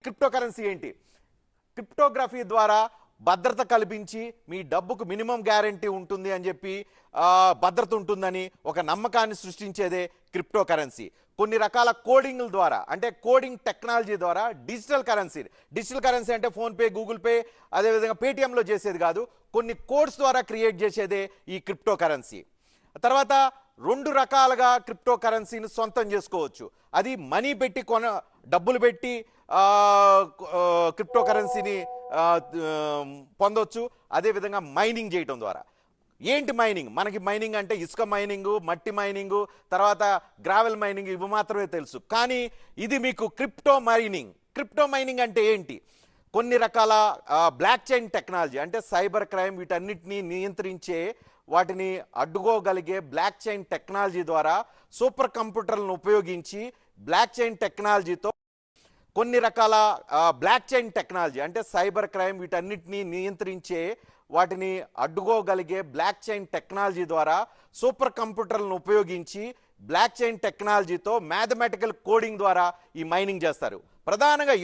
Crypto currency ఏంటి? Cryptography ద్వారా భద్రత కల్పించి మీ డబ్బుకు మినిమం గ్యారంటీ ఉంటుంది అని చెప్పి భద్రత ఉంటుందని ఒక నమ్మకాన్ని సృష్టించేదే క్రిప్టో కరెన్సీ. కొన్ని రకాల కోడింగ్ల ద్వారా, అంటే కోడింగ్ టెక్నాలజీ ద్వారా డిజిటల్ కరెన్సీ అంటే ఫోన్పే, గూగుల్ పే, అదేవిధంగా పేటిఎంలో చేసేది కాదు, కొన్ని కోడ్స్ ద్వారా క్రియేట్ చేసేదే ఈ క్రిప్టో కరెన్సీ. తర్వాత రెండు రకాలుగా క్రిప్టో కరెన్సీని సొంతం చేసుకోవచ్చు. అది మనీ పెట్టి డబ్బులు పెట్టి క్రిప్టో కరెన్సీని పొందొచ్చు. అదేవిధంగా మైనింగ్ చేయటం ద్వారా. ఏంటి మైనింగ్? మనకి మైనింగ్ అంటే ఇసుక మైనింగు, మట్టి మైనింగు, తర్వాత గ్రావెల్ మైనింగ్, ఇవి మాత్రమే తెలుసు. కానీ ఇది మీకు క్రిప్టో మైనింగ్ అంటే ఏంటి? కొన్ని రకాల బ్లాక్ చైన్ టెక్నాలజీ అంటే సైబర్ క్రైమ్ వీటన్నిటిని నియంత్రించే, వాటిని అడ్డుకోగలిగే బ్లాక్ చైన్ టెక్నాలజీ ద్వారా సూపర్ కంప్యూటర్లను ఉపయోగించి బ్లాక్ చైన్ టెక్నాలజీతో కొన్ని రకాల బ్లాక్ చైన్ టెక్నాలజీ అంటే సైబర్ క్రైమ్ వీటన్నిటిని నియంత్రించే, వాటిని అడ్డుకోగలిగే బ్లాక్ చైన్ టెక్నాలజీ ద్వారా సూపర్ కంప్యూటర్లను ఉపయోగించి బ్లాక్ చైన్ టెక్నాలజీతో మ్యాథమెటికల్ కోడింగ్ ద్వారా ఈ మైనింగ్ చేస్తారు. ప్రధానంగా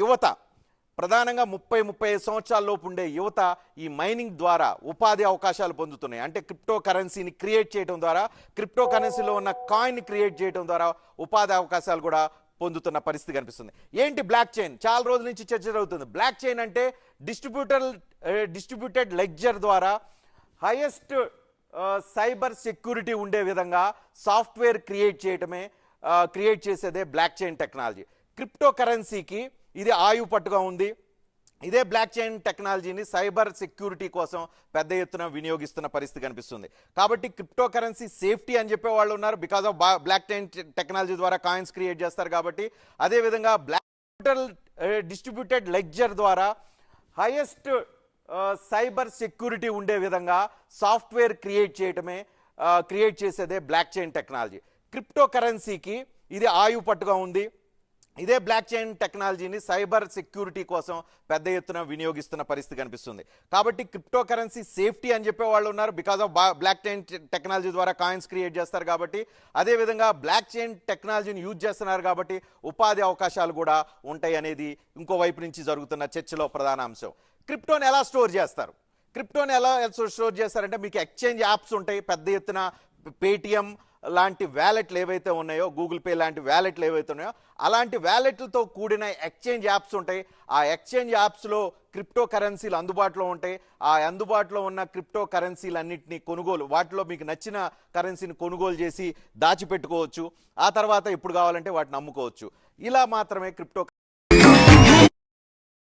30-35 సంవత్సరాల లోపు ఉండే యువత ఈ మైనింగ్ ద్వారా ఉపాధి అవకాశాలు పొందుతున్నాయి. అంటే క్రిప్టో కరెన్సీని క్రియేట్ చేయడం ద్వారా, క్రిప్టో కరెన్సీలో ఉన్న కాయిన్ క్రియేట్ చేయడం ద్వారా ఉపాధి అవకాశాలు కూడా పొందుతున్న పరిస్థితి కనిపిస్తుంది. ఏంటి బ్లాక్ చైన్? చాలా రోజుల నుంచి చర్చ జరుగుతుంది. బ్లాక్ చైన్ అంటే డిస్ట్రిబ్యూటెడ్ లెడ్జర్ ద్వారా హైయెస్ట్ సైబర్ సెక్యూరిటీ ఉండే విధంగా సాఫ్ట్వేర్ క్రియేట్ చేసేదే బ్లాక్ చైన్ టెక్నాలజీ. క్రిప్టో కరెన్సీకి ఇది ఆయువు పట్టుగా ఉంది. ఇదే బ్లాక్ చైన్ టెక్నాలజీని సైబర్ సెక్యూరిటీ కోసం పెద్ద ఎత్తున వినియోగిస్తున్న పరిస్థితి కనిపిస్తుంది. కాబట్టి క్రిప్టో కరెన్సీ సేఫ్టీ అని చెప్పే వాళ్ళు ఉన్నారు. Because of block chain technology ద్వారా కాయిన్స్ క్రియేట్ చేస్తారు కాబట్టి. అదేవిధంగా డిస్ట్రిబ్యూటెడ్ లెడ్జర్ ద్వారా హైయెస్ట్ సైబర్ సెక్యూరిటీ ఉండే విధంగా సాఫ్ట్వేర్ క్రియేట్ చేసేదే బ్లాక్ చైన్ టెక్నాలజీ. క్రిప్టో కరెన్సీకి ఇది ఆయువు పట్టుగా ఉంది. ఇదే బ్లాక్ చైన్ టెక్నాలజీని సైబర్ సెక్యూరిటీ కోసం పెద్ద ఎత్తున వినియోగిస్తున్న పరిస్థితి కనిపిస్తుంది. కాబట్టి క్రిప్టో కరెన్సీ సేఫ్టీ అని చెప్పే వాళ్ళు ఉన్నారు. Because of block chain technology ద్వారా కాయిన్స్ క్రియేట్ చేస్తారు కాబట్టి. అదేవిధంగా బ్లాక్ చైన్ టెక్నాలజీని యూజ్ చేస్తున్నారు కాబట్టి ఉపాధి అవకాశాలు కూడా ఉంటాయి అనేది ఇంకో వైపు నుంచి జరుగుతున్న చర్చలో ప్రధాన అంశం. క్రిప్టోని ఎలా స్టోర్ చేస్తారంటే మీకు ఎక్స్చేంజ్ యాప్స్ ఉంటాయి. పెద్ద ఎత్తున పేటిఎం లాంటి వ్యాలెట్లు ఏవైతే ఉన్నాయో, గూగుల్ పే లాంటి వ్యాలెట్లు ఏవైతే ఉన్నాయో, అలాంటి వ్యాలెట్లతో కూడిన ఎక్స్చేంజ్ యాప్స్ ఉంటాయి. ఆ ఎక్స్చేంజ్ యాప్స్లో క్రిప్టో కరెన్సీలు అందుబాటులో ఉంటాయి. ఆ అందుబాటులో ఉన్న క్రిప్టో కరెన్సీలన్నింటినీ వాటిలో మీకు నచ్చిన కరెన్సీని కొనుగోలు చేసి దాచిపెట్టుకోవచ్చు. ఆ తర్వాత ఎప్పుడు కావాలంటే వాటిని అమ్ముకోవచ్చు. ఇలా మాత్రమే క్రిప్టో